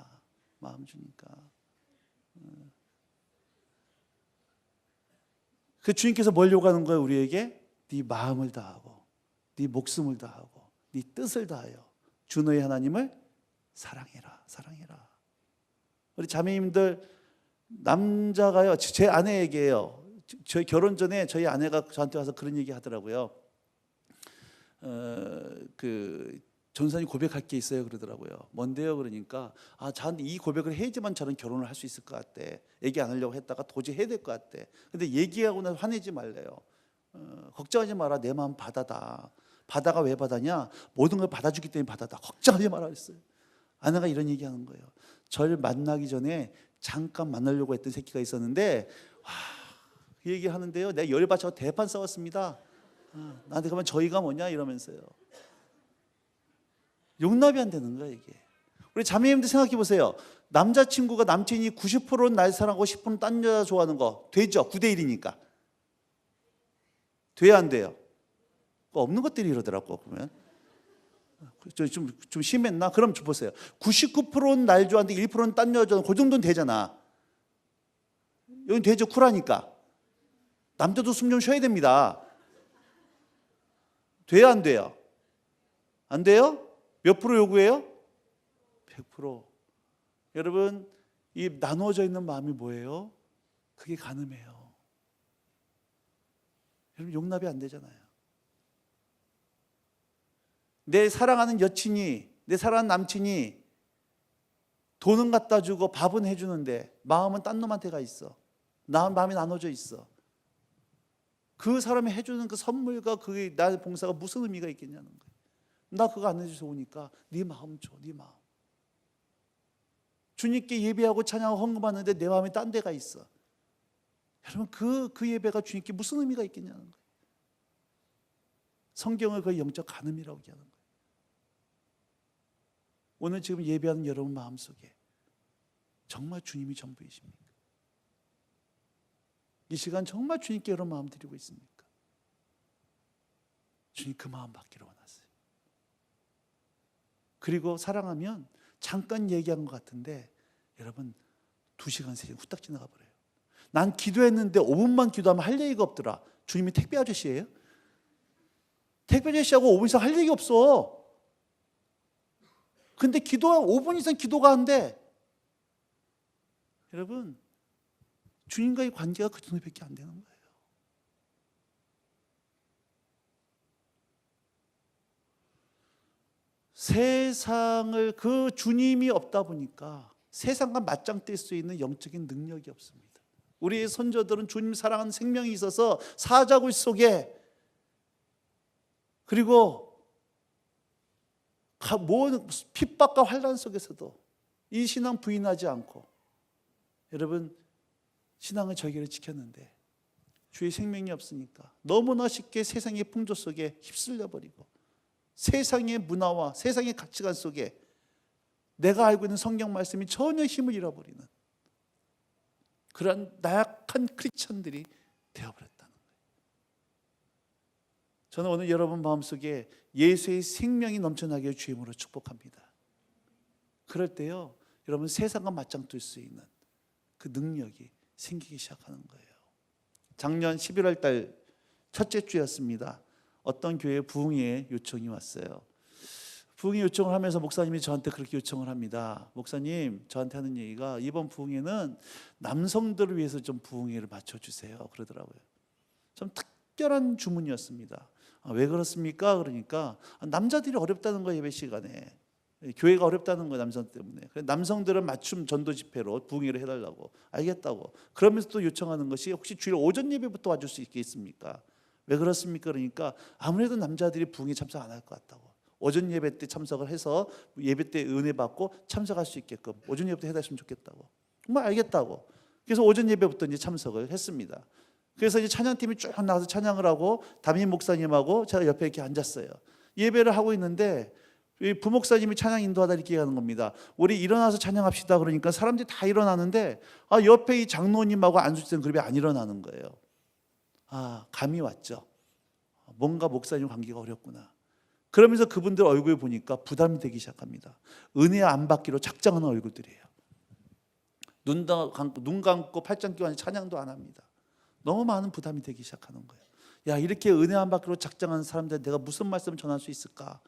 그 주님께서 뭘 요구하는 거예요, 우리에게? 네 마음을 다하고 네 목숨을 다하고 네 뜻을 다하여 주 너의 하나님을 사랑해라. 우리 자매님들, 남자가요, 제 아내에게요, 저희 결혼 전에 저희 아내가 저한테 와서 그런 얘기 하더라고요. 그 전사님 고백할 게 있어요 그러더라고요. 뭔데요? 그러니까 저한테 이 고백을 해야지만 저는 결혼을 할 수 있을 것 같대. 얘기 안 하려고 했다가 도저히 해야 될 것 같대. 근데 얘기하고 나서 화내지 말래요. 걱정하지 마라. 내 마음 바다다. 바다가 왜 바다냐? 모든 걸 받아주기 때문에 바다다. 걱정하지 마라 그랬어요. 아내가 이런 얘기하는 거예요. 저를 만나기 전에 잠깐 만나려고 했던 새끼가 있었는데 그 얘기하는데요, 내가 열받쳐 대판 싸웠습니다. 나한테 그러면 저희가 뭐냐 이러면서요. 용납이 안 되는 거야 이게. 우리 자매님들 생각해 보세요. 남자친구가 남친이 90%는 날 사랑하고 10%는 딴 여자 좋아하는 거 되죠? 9대 1이니까. 돼야 안 돼요? 없는 것들이 이러더라고 보면. 좀 심했나? 그럼 좀 보세요. 99%는 날 좋아하는데 1%는 딴 여자 좋아하는 그 정도는 되잖아. 여긴 되죠? 쿨하니까. 남자도 숨 좀 쉬어야 됩니다. 돼야 안 돼요? 안 돼요? 몇 프로 요구해요? 100%. 여러분, 이 나누어져 있는 마음이 뭐예요? 그게 간음이에요. 여러분 용납이 안 되잖아요. 내 사랑하는 여친이, 내 사랑하는 남친이 돈은 갖다 주고 밥은 해주는데 마음은 딴 놈한테 가 있어. 마음이 나눠져 있어. 그 사람이 해주는 그 선물과 그게 나의 봉사가 무슨 의미가 있겠냐는 거예요. 나 그거 안 해줘서 오니까 네 마음 줘, 네 마음. 주님께 예배하고 찬양하고 헌금하는데 내 마음이 딴 데가 있어. 여러분 그 예배가 주님께 무슨 의미가 있겠냐는 거예요. 성경을 거의 영적 간음이라고 얘기하는 거예요. 오늘 지금 예배하는 여러분 마음속에 정말 주님이 전부이십니까? 이 시간 정말 주님께 여러분 마음 드리고 있습니까? 주님 그 마음 받기를 원하세요. 그리고 사랑하면 잠깐 얘기한 것 같은데 여러분 2시간, 3시간 후딱 지나가 버려요. 난 기도했는데 5분만 기도하면 할 얘기가 없더라. 주님이 택배 아저씨예요? 택배 아저씨하고 5분 이상 할 얘기 없어. 근데 5분 이상 기도가 안 돼. 여러분 주님과의 관계가 그 정도밖에 안 되는 거예요. 세상을 그 주님이 없다 보니까 세상과 맞짱 뜰 수 있는 영적인 능력이 없습니다. 우리의 선조들은 주님 사랑하는 생명이 있어서 사자굴 속에 그리고 핍박과 환난 속에서도 이 신앙 부인하지 않고 여러분 신앙의 절개를 지켰는데 주의 생명이 없으니까 너무나 쉽게 세상의 풍조 속에 휩쓸려 버리고 세상의 문화와 세상의 가치관 속에 내가 알고 있는 성경 말씀이 전혀 힘을 잃어버리는 그런 나약한 크리스천들이 되어버렸다는 거예요. 저는 오늘 여러분 마음속에 예수의 생명이 넘쳐나게 주임으로 축복합니다. 그럴 때요 여러분 세상과 맞짱 뜰 수 있는 그 능력이 생기기 시작하는 거예요. 작년 11월 달 첫째 주였습니다. 어떤 교회에 부흥의 요청이 왔어요. 부흥의 요청을 하면서 목사님이 저한테 그렇게 요청을 합니다. 목사님 저한테 하는 얘기가 이번 부흥회는 남성들을 위해서 좀 부흥회를 맞춰주세요 그러더라고요. 좀 특별한 주문이었습니다. 왜 그렇습니까? 그러니까 남자들이 어렵다는 거예요. 예배 시간에 교회가 어렵다는 거예요. 남성 때문에. 그래서 남성들은 맞춤 전도 집회로 부흥회를 해달라고. 알겠다고. 그러면서 또 요청하는 것이 혹시 주일 오전 예배부터 와줄 수 있겠습니까? 왜 그렇습니까? 그러니까 아무래도 남자들이 부흥회 참석 안 할 것 같다고. 오전 예배 때 참석을 해서 예배 때 은혜 받고 참석할 수 있게끔 오전 예배부터 해달으면 좋겠다고. 정말 알겠다고. 그래서 오전 예배부터 이제 참석을 했습니다. 그래서 이제 찬양팀이 쭉 나와서 찬양을 하고 담임 목사님하고 제가 옆에 이렇게 앉았어요. 예배를 하고 있는데 부목사님이 찬양 인도하다 이렇게 얘기하는 겁니다. 우리 일어나서 찬양합시다. 그러니까 사람들이 다 일어나는데 옆에 이 장로님하고 안수된 그룹이 안 일어나는 거예요. 감이 왔죠. 뭔가 목사님 관계가 어렵구나. 그러면서 그분들 얼굴 보니까 부담이 되기 시작합니다. 은혜 안 받기로 작정하는 얼굴들이에요. 눈 감고 팔짱 끼고 찬양도 안 합니다. 너무 많은 부담이 되기 시작하는 거예요. 야, 이렇게 은혜 안 받기로 작정하는 사람들한테 내가 무슨 말씀을 전할 수 있을까?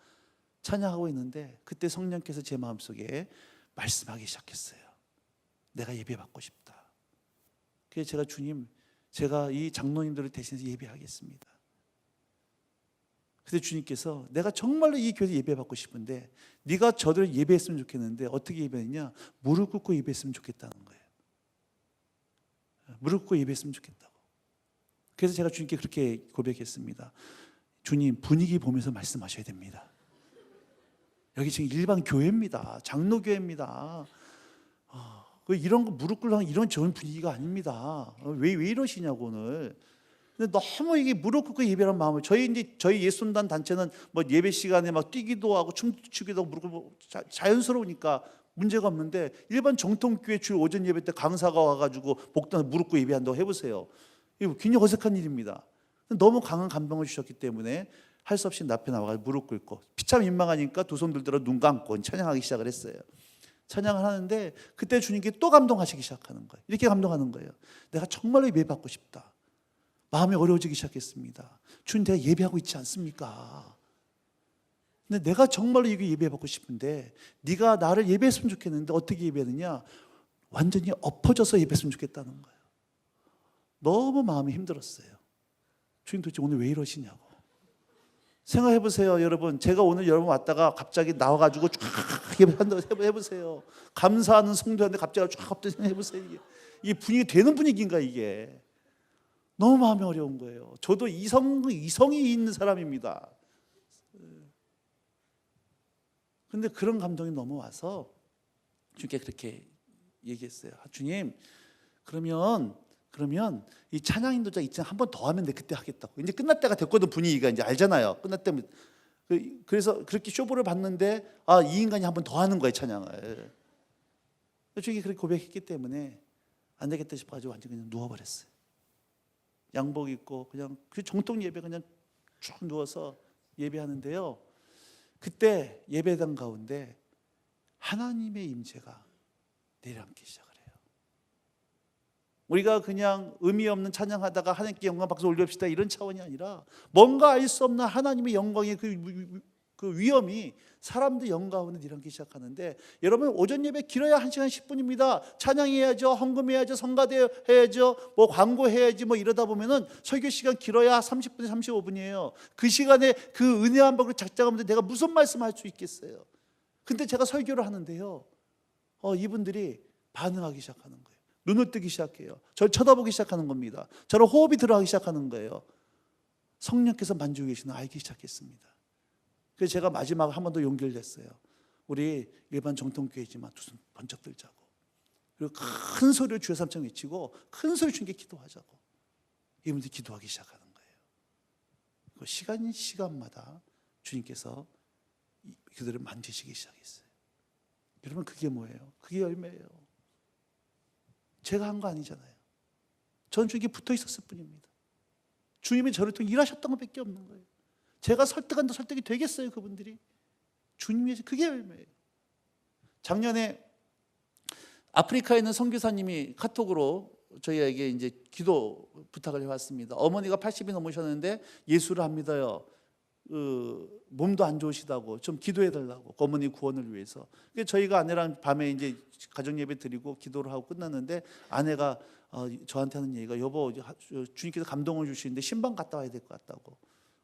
찬양하고 있는데 그때 성령께서 제 마음속에 말씀하기 시작했어요. 내가 예배 받고 싶다. 그래서 제가 주님, 제가 이 장로님들을 대신해서 예배하겠습니다. 근데 주님께서 내가 정말로 이 교회에서 예배 받고 싶은데 네가 저들을 예배했으면 좋겠는데 어떻게 예배했냐? 무릎 꿇고 예배했으면 좋겠다는 거예요. 무릎 꿇고 예배했으면 좋겠다고. 그래서 제가 주님께 그렇게 고백했습니다. 주님, 분위기 보면서 말씀하셔야 됩니다. 여기 지금 일반 교회입니다. 장로교회입니다. 이런 거 무릎 꿇으면 이런 좋은 분위기가 아닙니다. 왜 이러시냐고 오늘. 근데 너무 이게 무릎 꿇고 예배하는 마음을 저희 예순단 단체는 뭐 예배 시간에 막 뛰기도 하고 춤추기도 하고 무릎 꿇고 자연스러우니까 문제가 없는데 일반 정통교회 주일 오전 예배 때 강사가 와가지고 복당 무릎 꿇고 예배한다고 해보세요. 이거 굉장히 어색한 일입니다. 너무 강한 감동을 주셨기 때문에 할 수 없이 앞에 나와가지고 무릎 꿇고 피참 민망하니까 두 손 들들어 눈 감고 찬양하기 시작을 했어요. 찬양을 하는데 그때 주님께 또 감동하시기 시작하는 거예요. 이렇게 감동하는 거예요. 내가 정말로 예배 받고 싶다. 마음이 어려워지기 시작했습니다. 주님, 내가 예배하고 있지 않습니까? 근데 내가 정말로 이거 예배받고 싶은데 네가 나를 예배했으면 좋겠는데 어떻게 예배하느냐? 완전히 엎어져서 예배했으면 좋겠다는 거예요. 너무 마음이 힘들었어요. 주님 도대체 오늘 왜 이러시냐고. 생각해 보세요, 여러분. 제가 오늘 여러분 왔다가 갑자기 나와가지고 쫙 해보세요. 감사하는 성도한테 갑자기 쫙 해보세요. 이게 분위기 되는 분위기인가 이게. 너무 마음이 어려운 거예요. 저도 이성이 있는 사람입니다. 근데 그런 감동이 넘어와서 주님께 그렇게 얘기했어요. 주님, 그러면 이 찬양 인도자 있잖아, 한 번 더 하면 돼. 그때 하겠다고. 이제 끝날 때가 됐거든. 분위기가 이제 알잖아요. 끝날 때면. 그래서 그렇게 쇼부를 봤는데 이 인간이 한 번 더 하는 거예요, 찬양을. 주님이 그렇게 고백했기 때문에 안 되겠다 싶어가지고 완전 그냥 누워버렸어요. 양복 입고 그냥 그 정통 예배 그냥 쭉 누워서 예배하는데요. 그때 예배당 가운데 하나님의 임재가 내려앉기 시작을 해요. 우리가 그냥 의미 없는 찬양하다가 하나님께 영광 박수 올려봅시다 이런 차원이 아니라 뭔가 알 수 없는 하나님의 영광의 그 위엄이 사람들 영광 가운데 내려앉기 시작하는데, 여러분 오전 예배 길어야 1시간 10분입니다. 찬양해야죠, 헌금해야죠, 성가대 해야죠, 뭐 광고해야지 뭐 이러다 보면은 설교 시간 길어야 30분에서 35분이에요. 그 시간에 그 은혜 한 방울 작작하면서 내가 무슨 말씀할 수 있겠어요. 근데 제가 설교를 하는데요, 이분들이 반응하기 시작하는 거예요. 눈을 뜨기 시작해요. 저를 쳐다보기 시작하는 겁니다. 저를 호흡이 들어가기 시작하는 거예요. 성령께서 만지고 계시는 알기 시작했습니다. 그래서 제가 마지막 한 번 더 용기를 냈어요. 우리 일반 정통교회지만 두 손 번쩍 들자고. 그리고 큰 소리로 주여 삼창 외치고 큰 소리 주님께 기도하자고. 이분들이 기도하기 시작하는 거예요. 그 시간마다 주님께서 그들을 만지시기 시작했어요. 여러분 그게 뭐예요? 그게 열매예요. 제가 한 거 아니잖아요. 저는 주님께 붙어 있었을 뿐입니다. 주님이 저를 통해 일하셨던 것밖에 없는 거예요. 제가 설득한다 설득이 되겠어요, 그분들이? 주님이 그게 열매예요. 작년에 아프리카에 있는 선교사님이 카톡으로 저희에게 이제 기도 부탁을 해왔습니다. 어머니가 80이 넘으셨는데 예수를 안 믿어요. 몸도 안 좋으시다고 좀 기도해달라고, 어머니 구원을 위해서. 그래서 저희가 아내랑 밤에 이제 가정 예배 드리고 기도를 하고 끝났는데 아내가 저한테 하는 얘기가, 여보 주님께서 감동을 주시는데 신방 갔다 와야 될 것 같다고.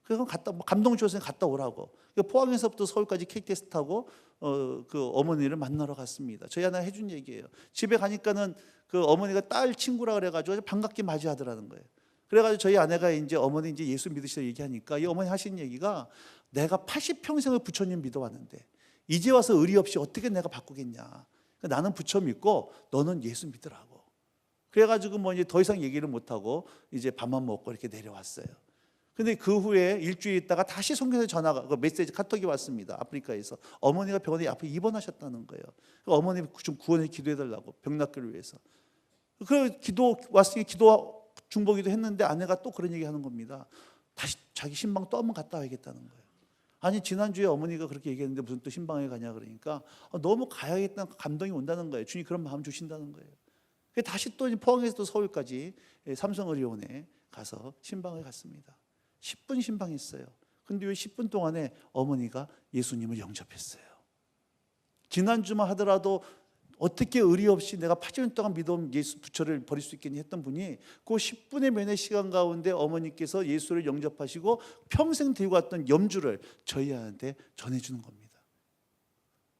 그래서 감동 주셨으니 갔다 오라고. 포항에서부터 서울까지 KTX 타고 그 어머니를 만나러 갔습니다. 저희 아내가 해준 얘기예요. 집에 가니까는 그 어머니가 딸 친구라 그래가지고 반갑게 맞이하더라는 거예요. 그래가지고 저희 아내가 이제 어머니 이제 예수 믿으시다 얘기하니까 이 어머니 하신 얘기가, 내가 80평생을 부처님 믿어왔는데 이제 와서 의리 없이 어떻게 내가 바꾸겠냐. 그러니까 나는 부처 믿고 너는 예수 믿으라고. 그래가지고 뭐 이제 더 이상 얘기를 못 하고 이제 밥만 먹고 이렇게 내려왔어요. 근데 그 후에 일주일 있다가 다시 선교사에 전화가, 그 메시지 카톡이 왔습니다. 아프리카에서 어머니가 병원에 앞에 입원하셨다는 거예요. 어머니 좀 구원해 기도해달라고, 병 낫기를 위해서. 그 기도 왔으니 기도 중보기도 했는데 아내가 또 그런 얘기하는 겁니다. 다시 자기 신방 또 한번 갔다 와야겠다는 거예요. 아니 지난주에 어머니가 그렇게 얘기했는데 무슨 또 신방에 가냐 그러니까 너무 가야겠다는 감동이 온다는 거예요. 주님 그런 마음 주신다는 거예요. 다시 또 포항에서 또 서울까지 삼성의료원에 가서 신방을 갔습니다. 10분 신방했어요. 근데 이 10분 동안에 어머니가 예수님을 영접했어요. 지난주만 하더라도 어떻게 의리 없이 내가 80년 동안 믿어온 예수 부처를 버릴 수 있겠니 했던 분이 그 10분의 면의 시간 가운데 어머니께서 예수를 영접하시고 평생 들고 왔던 염주를 저희한테 전해주는 겁니다.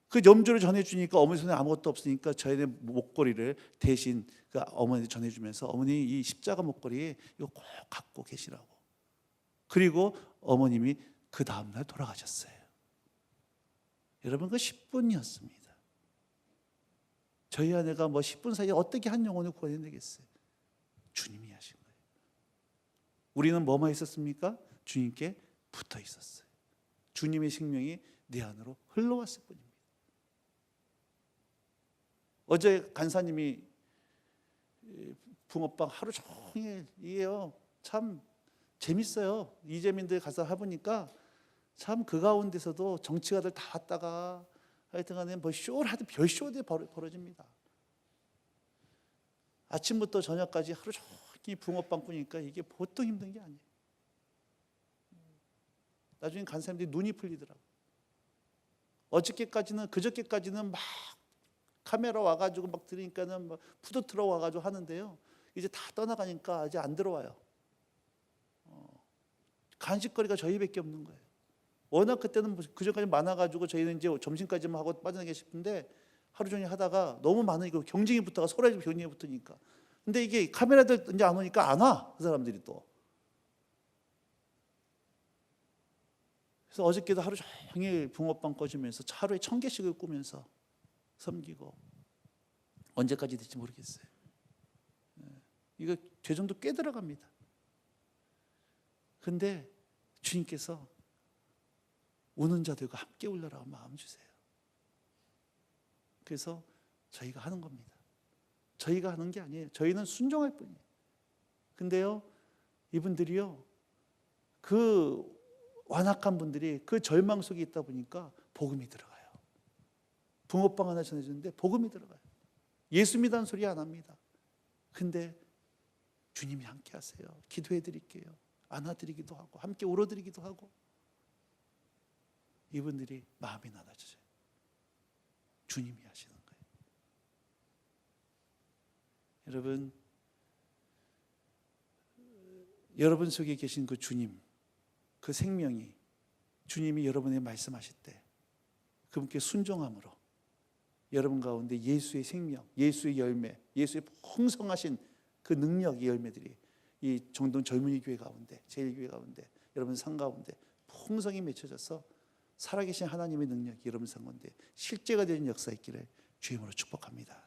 그 염주를 전해주니까 어머니 손에 아무것도 없으니까 저희의 목걸이를 대신 그 어머니한테 전해주면서, 어머니 이 십자가 목걸이 이거 꼭 갖고 계시라고. 그리고 어머님이 그 다음날 돌아가셨어요. 여러분 그 10분이었습니다. 저희 아내가 뭐 10분 사이에 어떻게 한 영혼을 구원해내겠어요? 주님이 하신 거예요. 우리는 뭐만 있었습니까? 주님께 붙어 있었어요. 주님의 생명이 내 안으로 흘러왔을 뿐입니다. 어제 간사님이 붕어빵 하루 종일 이게요 참 재밌어요. 이재민들 가서 해보니까 참 그 가운데서도 정치가들 다 왔다가 하여튼간에 뭐 쇼를 하든 별 쇼들이 벌어집니다. 아침부터 저녁까지 하루 종일 붕어빵 꾸니까 이게 보통 힘든 게 아니에요. 나중에 간 사람들이 눈이 풀리더라고요. 그저께까지는 막 카메라 와가지고 막 들으니까는 막 푸드 트럭 와가지고 하는데요. 이제 다 떠나가니까 이제 안 들어와요. 간식거리가 저희밖에 없는 거예요. 워낙 그때는 그전까지 많아가지고 저희는 이제 점심까지만 하고 빠져나가기 싶은데 하루 종일 하다가 너무 많으니까 경쟁이 붙다가 서로 경쟁이 붙으니까. 근데 이게 카메라들 이제 안 오니까 안 와. 그 사람들이 또. 그래서 어저께도 하루 종일 붕어빵 꺼주면서 하루에 1000개씩을 꾸면서 섬기고 언제까지 될지 모르겠어요. 이거 죄정도 꽤 들어갑니다. 근데 주님께서 우는 자들과 함께 울려라고 마음 주세요. 그래서 저희가 하는 겁니다. 저희가 하는 게 아니에요. 저희는 순종할 뿐이에요. 근데요, 이분들이요, 그 완악한 분들이 그 절망 속에 있다 보니까 복음이 들어가요. 붕어빵 하나 전해주는데 복음이 들어가요. 예수 믿다는 소리 안 합니다. 근데 주님이 함께 하세요. 기도해 드릴게요. 안아드리기도 하고 함께 울어드리기도 하고. 이분들이 마음이 나눠져요. 주님이 하시는 거예요. 여러분 속에 계신 그 주님, 그 생명이 주님이 여러분에게 말씀하실 때 그분께 순종함으로 여러분 가운데 예수의 생명, 예수의 열매, 예수의 풍성하신 그 능력의 열매들이 이 정동 젊은이 교회 가운데, 제1교회 가운데, 여러분 상 가운데 풍성히 맺혀져서 살아계신 하나님의 능력이 여러분 상 가운데 실제가 되는 역사 있기를 주님으로 축복합니다.